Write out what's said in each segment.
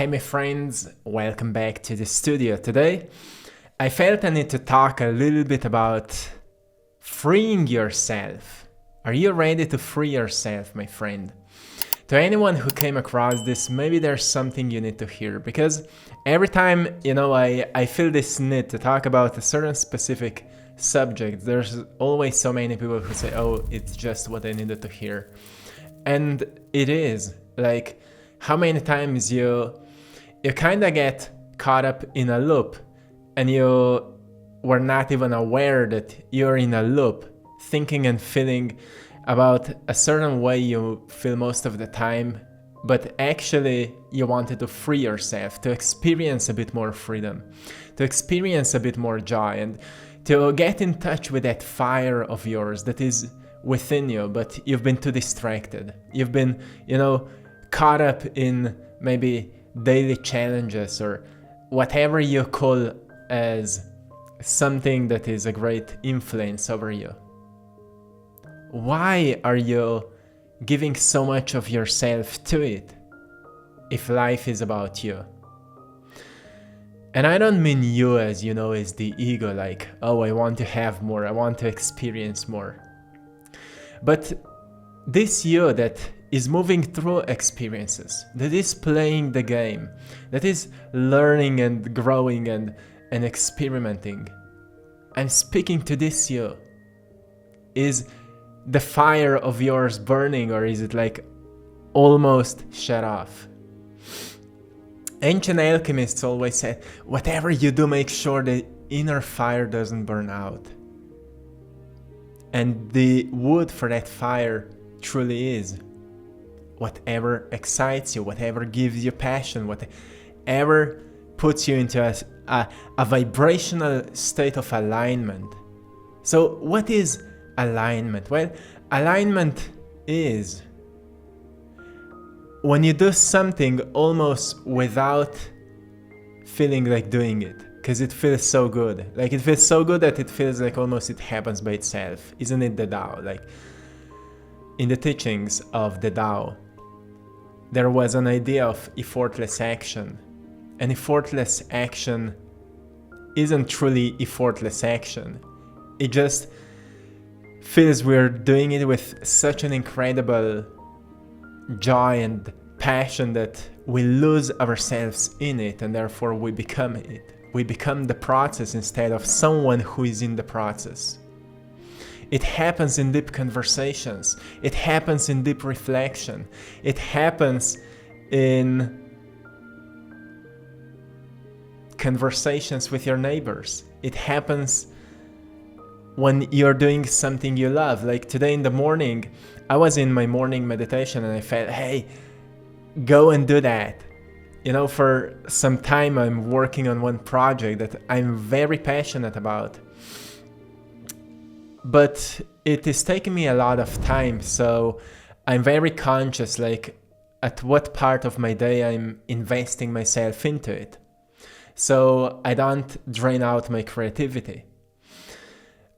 Hey my friends, welcome back to the studio. Today I felt I need to talk a little bit about freeing yourself. Are you ready to free yourself, my friend? To anyone who came across this, maybe there's something you need to hear, because every time, I feel this need to talk about a certain specific subject, there's always so many people who say, oh, it's just what I needed to hear. And it is. Like, how many times you kind of get caught up in a loop and you were not even aware that you're in a loop, thinking and feeling about a certain way you feel most of the time, but actually you wanted to free yourself, to experience a bit more freedom, to experience a bit more joy, and to get in touch with that fire of yours that is within you, but you've been too distracted. You've been, caught up in maybe daily challenges or whatever you call as something that is a great influence over you. Why are you giving so much of yourself to it if life is about you? And I don't mean you as, as the ego, like, oh, I want to have more, I want to experience more. But this you that is moving through experiences, that is playing the game, that is learning and growing and experimenting. I'm speaking to this you. Is the fire of yours burning, or is it like almost shut off? Ancient alchemists always said, whatever you do, make sure the inner fire doesn't burn out. And the wood for that fire truly is whatever excites you, whatever gives you passion, whatever puts you into a vibrational state of alignment. So what is alignment? Well, alignment is when you do something almost without feeling like doing it, because it feels so good. Like, it feels so good that it feels like almost it happens by itself. Isn't it the Tao? Like, in the teachings of the Tao, there was an idea of effortless action. And effortless action isn't truly effortless action. It just feels we're doing it with such an incredible joy and passion that we lose ourselves in it, and therefore we become it. We become the process instead of someone who is in the process. It happens in deep conversations. It happens in deep reflection. It happens in conversations with your neighbors. It happens when you're doing something you love. Like today in the morning, I was in my morning meditation and I felt, hey, go and do that. For some time I'm working on one project that I'm very passionate about. But it is taking me a lot of time, so I'm very conscious, like, at what part of my day I'm investing myself into it. So I don't drain out my creativity.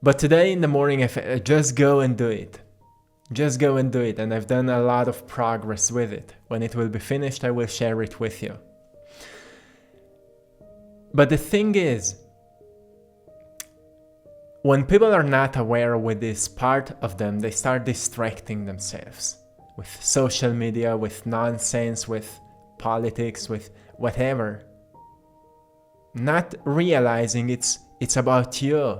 But today in the morning, I just go and do it. Just go and do it, and I've done a lot of progress with it. When it will be finished, I will share it with you. But the thing is, when people are not aware with this part of them, they start distracting themselves with social media, with nonsense, with politics, with whatever. Not realizing it's about you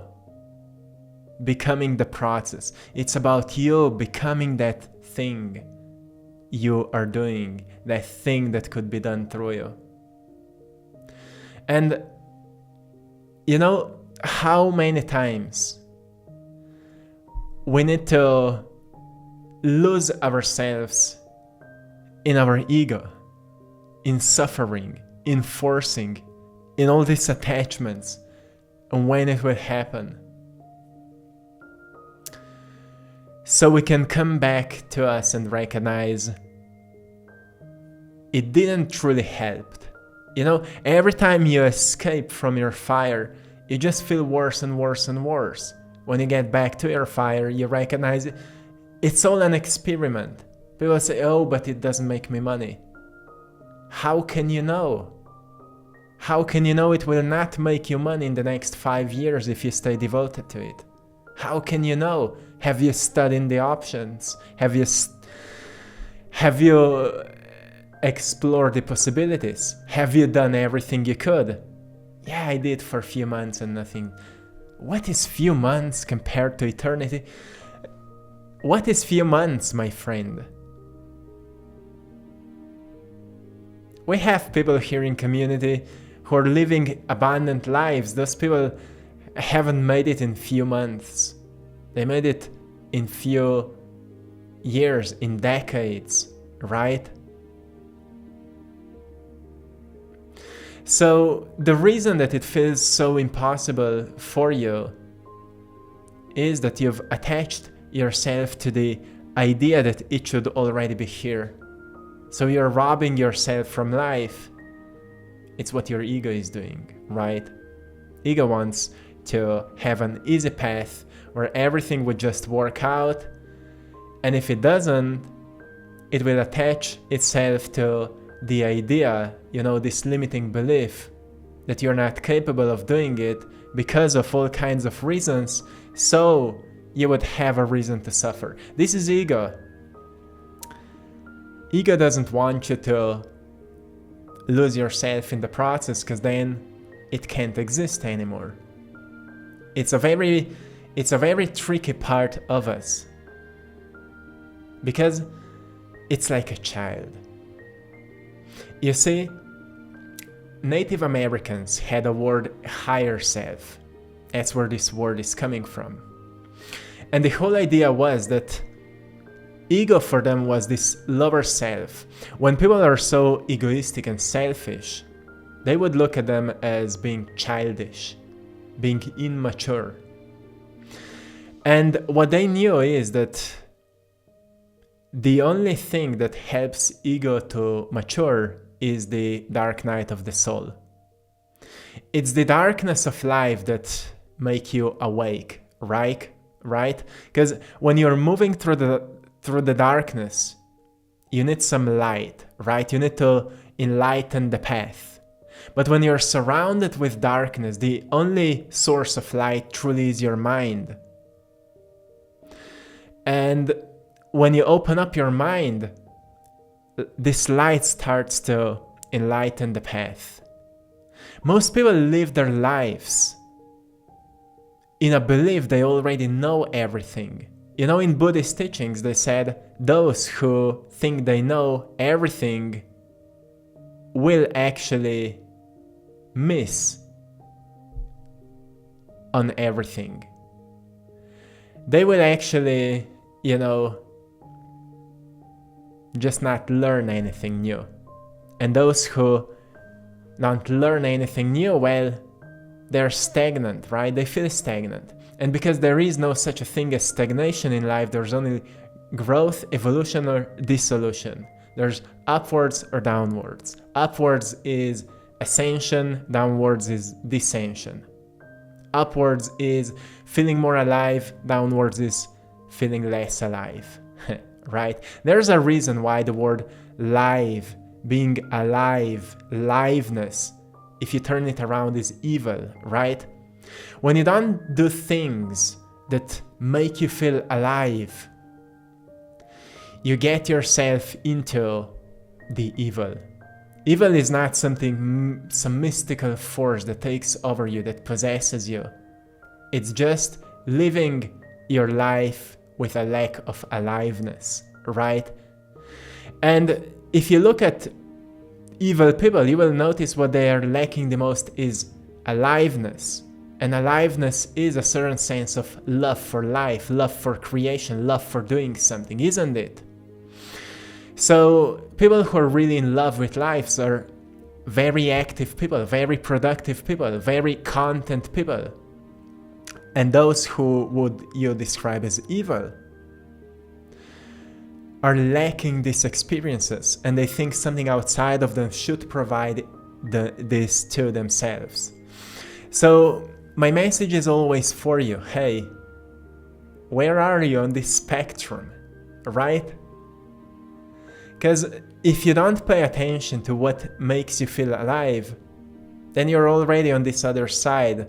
becoming the process. It's about you becoming that thing you are doing, that thing that could be done through you. And how many times we need to lose ourselves in our ego, in suffering, in forcing, in all these attachments, and when it will happen. So we can come back to us and recognize it didn't truly help. Every time you escape from your fire, you just feel worse and worse and worse. When you get back to your fire, you recognize it's all an experiment. People say, oh, but it doesn't make me money. how can you know? How can you know it will not make you money in the next 5 years if you stay devoted to it? How can you know? Have you studied the options? Have you explored the possibilities? Have you done everything you could? Yeah, I did for a few months and nothing. What is few months compared to eternity? What is few months, my friend? We have people here in community who are living abundant lives. Those people haven't made it in few months. They made it in few years, in decades, right? So the reason that it feels so impossible for you is that you've attached yourself to the idea that it should already be here. So you're robbing yourself from life. It's what your ego is doing, right? Ego wants to have an easy path where everything would just work out, and if it doesn't, it will attach itself to the idea, this limiting belief that you're not capable of doing it because of all kinds of reasons, so you would have a reason to suffer. This is ego. Ego doesn't want you to lose yourself in the process, because then it can't exist anymore. It's a very tricky part of us, because it's like a child. You see, Native Americans had a word, higher self. That's where this word is coming from. And the whole idea was that ego for them was this lower self. When people are so egoistic and selfish, they would look at them as being childish, being immature. And what they knew is that the only thing that helps ego to mature is the dark night of the soul. It's the darkness of life that make you awake, right? Because when you're moving through the darkness, you need some light, right? You need to enlighten the path. But when you're surrounded with darkness, the only source of light truly is your mind. And when you open up your mind, this light starts to enlighten the path. Most people live their lives in a belief they already know everything. In Buddhist teachings, they said those who think they know everything will actually miss on everything. They will actually, just not learn anything new. And those who don't learn anything new, well, they're stagnant, right? They feel stagnant. And because there is no such a thing as stagnation in life, there's only growth, evolution, or dissolution. There's upwards or downwards. Upwards is ascension, downwards is descension. Upwards is feeling more alive, downwards is feeling less alive, right? There's a reason why the word live, being alive, liveness, if you turn it around, is evil, right? When you don't do things that make you feel alive, you get yourself into the evil. Evil is not some mystical force that takes over you, that possesses you. It's just living your life with a lack of aliveness, right? And if you look at evil people, you will notice what they are lacking the most is aliveness. And aliveness is a certain sense of love for life, love for creation, love for doing something, isn't it? So people who are really in love with lives are very active people, very productive people, very content people. And those who would you describe as evil are lacking these experiences, and they think something outside of them should provide this to themselves. So my message is always for you, hey, where are you on this spectrum, right? Because if you don't pay attention to what makes you feel alive, then you're already on this other side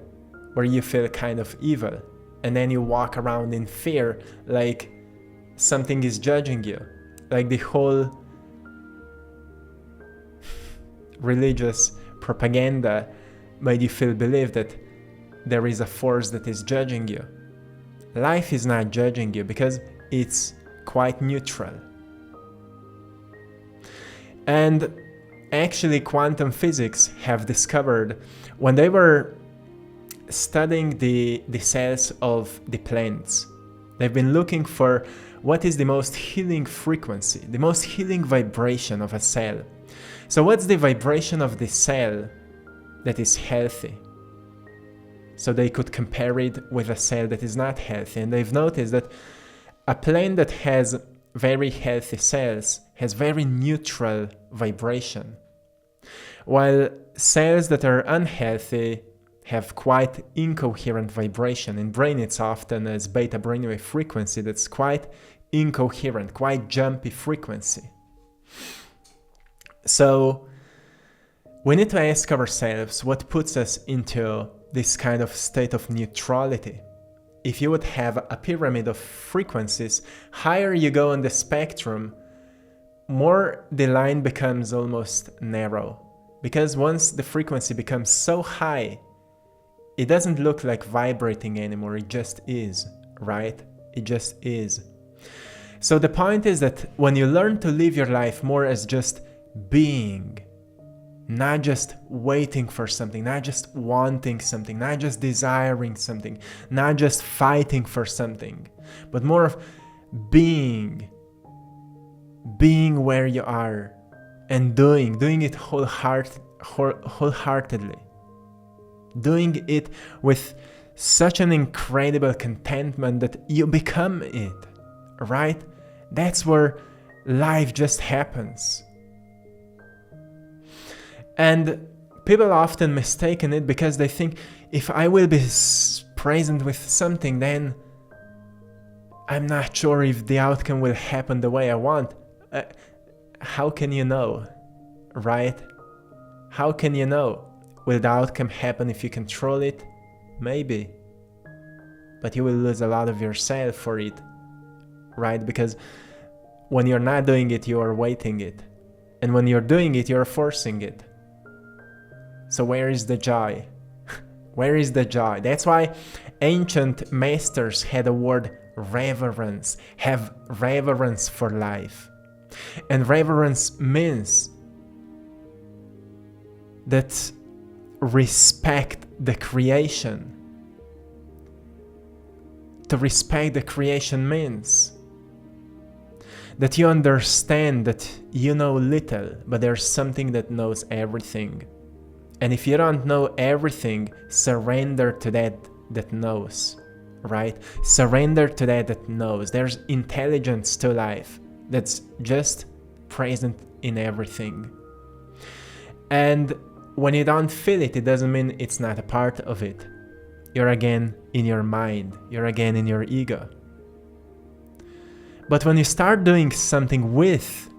where you feel kind of evil. And then you walk around in fear, like something is judging you. Like the whole religious propaganda made you believe that there is a force that is judging you. Life is not judging you because it's quite neutral. And actually, quantum physics have discovered, when they were studying the cells of the plants, they've been looking for what is the most healing frequency, the most healing vibration of a cell. So what's the vibration of the cell that is healthy? So they could compare it with a cell that is not healthy. And they've noticed that a plant that has very healthy cells has very neutral vibration, while cells that are unhealthy have quite incoherent vibration. In brain, it's often as beta brainwave frequency that's quite incoherent, quite jumpy frequency. So we need to ask ourselves what puts us into this kind of state of neutrality. If you would have a pyramid of frequencies, higher you go on the spectrum, more the line becomes almost narrow. Because once the frequency becomes so high, it doesn't look like vibrating anymore, it just is, right? It just is. So the point is that when you learn to live your life more as just being, not just waiting for something, not just wanting something, not just desiring something, not just fighting for something, but more of being where you are and doing it wholeheartedly, doing it with such an incredible contentment that you become it, right? That's where life just happens. And people often mistaken it because they think, if I will be present with something, then I'm not sure if the outcome will happen the way I want. How can you know, right? How can you know? Will the outcome happen if you control it? Maybe. But you will lose a lot of yourself for it, right? Because when you're not doing it, you are waiting it. And when you're doing it, you're forcing it. So where is the joy? Where is the joy? That's why ancient masters had a word reverence. Have reverence for life. And reverence means that respect the creation. To respect the creation means that you understand that you know little, but there's something that knows everything. And if you don't know everything, surrender to that knows, right? Surrender to that knows. There's intelligence to life that's just present in everything. And when you don't feel it, it doesn't mean it's not a part of it. You're again in your mind. You're again in your ego. But when you start doing something with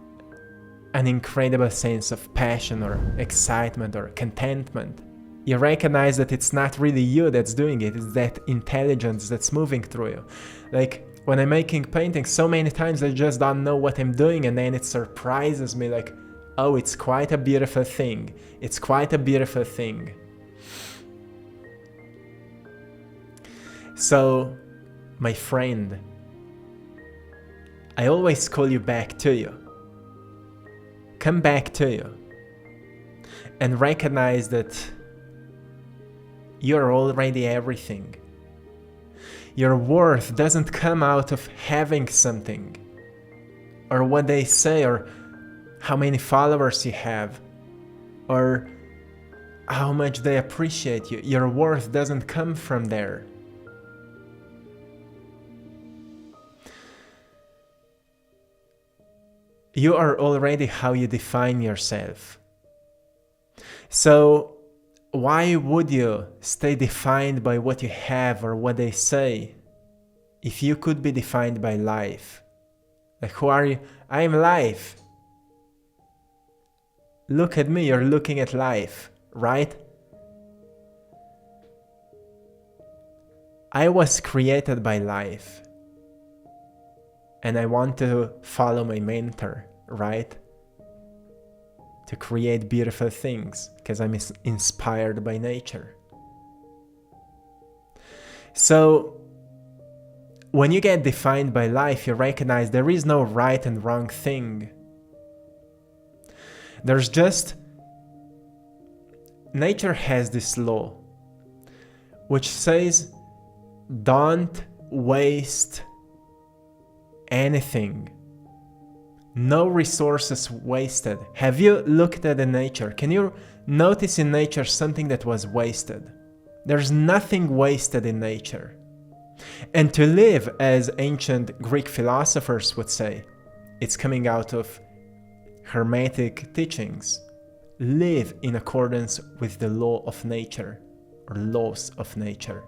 an incredible sense of passion or excitement or contentment, you recognize that it's not really you that's doing it, it's that intelligence that's moving through you. Like when I'm making paintings, so many times I just don't know what I'm doing, and then it surprises me like, oh, it's quite a beautiful thing. It's quite a beautiful thing. So, my friend, I always call you back to you. Come back to you. And recognize that you're already everything. Your worth doesn't come out of having something, or what they say, or how many followers you have, or how much they appreciate you. Your worth doesn't come from there. You are already how you define yourself. So why would you stay defined by what you have or what they say if you could be defined by life? Like, who are you? I am life. Look at me, you're looking at life, right? I was created by life. And I want to follow my mentor, right? To create beautiful things, because I'm inspired by nature. So, when you get defined by life, you recognize there is no right and wrong thing. There's just... Nature has this law, which says, don't waste anything. No resources wasted. Have you looked at the nature? Can you notice in nature something that was wasted? There's nothing wasted in nature. And to live, as ancient Greek philosophers would say, it's coming out of Hermetic teachings. Live in accordance with the law of nature, or laws of nature,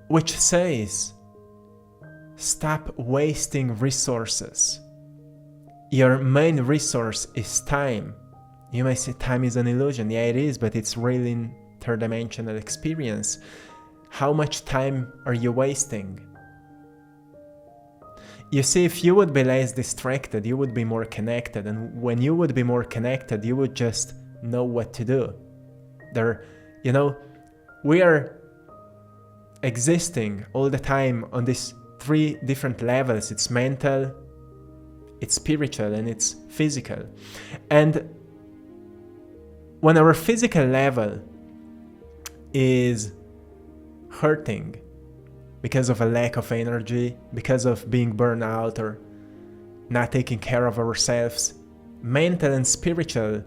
which says, stop wasting resources. Your main resource is time. You may say time is an illusion. Yeah, it is, but it's really in third-dimensional experience. How much time are you wasting? You see, if you would be less distracted, you would be more connected. And when you would be more connected, you would just know what to do. We are existing all the time on these 3 different levels. It's mental, it's spiritual, and it's physical. And when our physical level is hurting because of a lack of energy, because of being burned out or not taking care of ourselves, mental and spiritual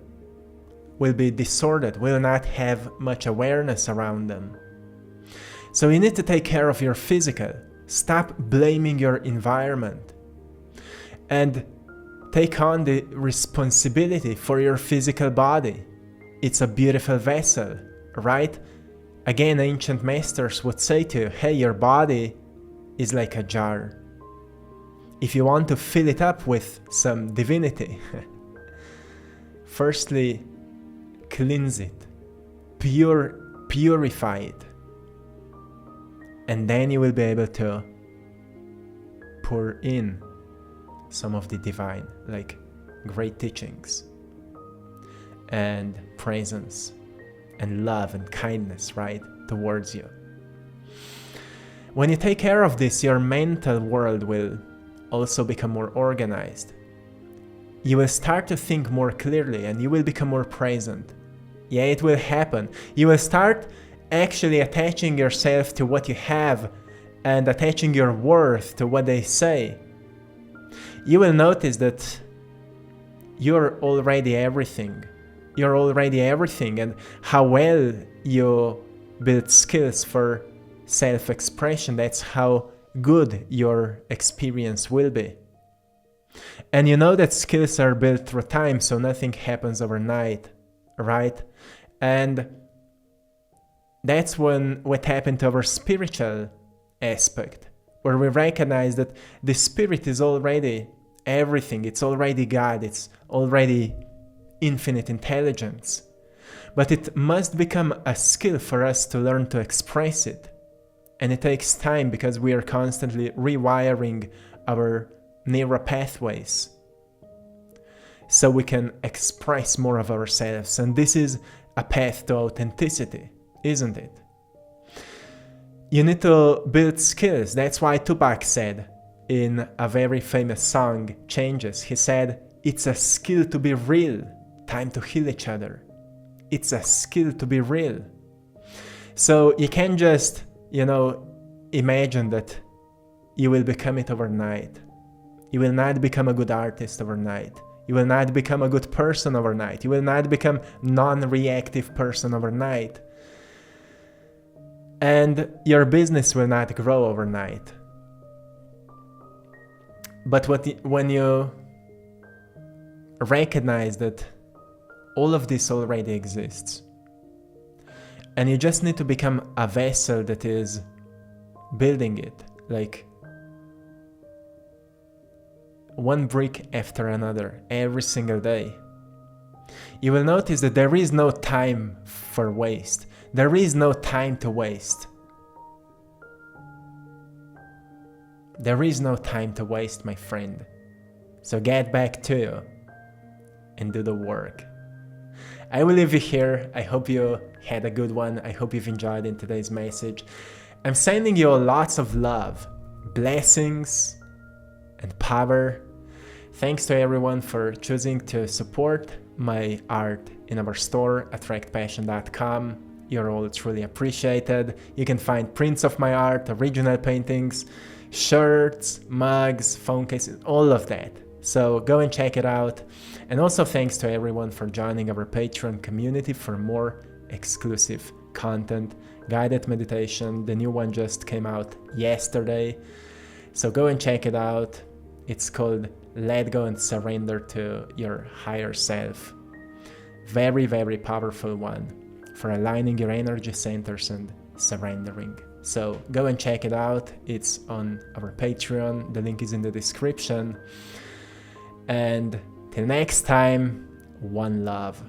will be disordered, will not have much awareness around them. So you need to take care of your physical. Stop blaming your environment and take on the responsibility for your physical body. It's a beautiful vessel, right? Again, ancient masters would say to you, hey, your body is like a jar. If you want to fill it up with some divinity, firstly, cleanse it, purify it, and then you will be able to pour in some of the divine, like great teachings and presence and love and kindness, right, towards you. When you take care of this, your mental world will also become more organized. You will start to think more clearly and you will become more present. Yeah, it will happen. You will start actually attaching yourself to what you have and attaching your worth to what they say. You will notice that you're already everything. You're already everything, and how well you build skills for self-expression, that's how good your experience will be. And you know that skills are built through time, so nothing happens overnight, right? And that's what happened to our spiritual aspect, where we recognize that the spirit is already everything, it's already God, it's already infinite intelligence. But it must become a skill for us to learn to express it. And it takes time because we are constantly rewiring our neural pathways so we can express more of ourselves. And this is a path to authenticity, isn't it? You need to build skills. That's why Tupac said in a very famous song, Changes, he said, it's a skill to be real. Time to heal each other. It's a skill to be real. So you can't just, imagine that you will become it overnight. You will not become a good artist overnight. You will not become a good person overnight. You will not become non-reactive person overnight. And your business will not grow overnight. But when you recognize that all of this already exists, and you just need to become a vessel that is building it, like one brick after another, every single day, you will notice that there is no time for waste. There is no time to waste. There is no time to waste, my friend. So get back to you and do the work. I will leave you here. I hope you had a good one. I hope you've enjoyed in today's message. I'm sending you lots of love, blessings, and power. Thanks to everyone for choosing to support my art in our store, AttractPassion.com. You're all truly appreciated. You can find prints of my art, original paintings, shirts, mugs, phone cases, all of that. So go and check it out. And also thanks to everyone for joining our Patreon community for more exclusive content. Guided meditation, the new one just came out yesterday. So go and check it out. It's called Let Go and Surrender to Your Higher Self. Very, very powerful one for aligning your energy centers and surrendering. So go and check it out. It's on our Patreon. The link is in the description. And till next time, one love.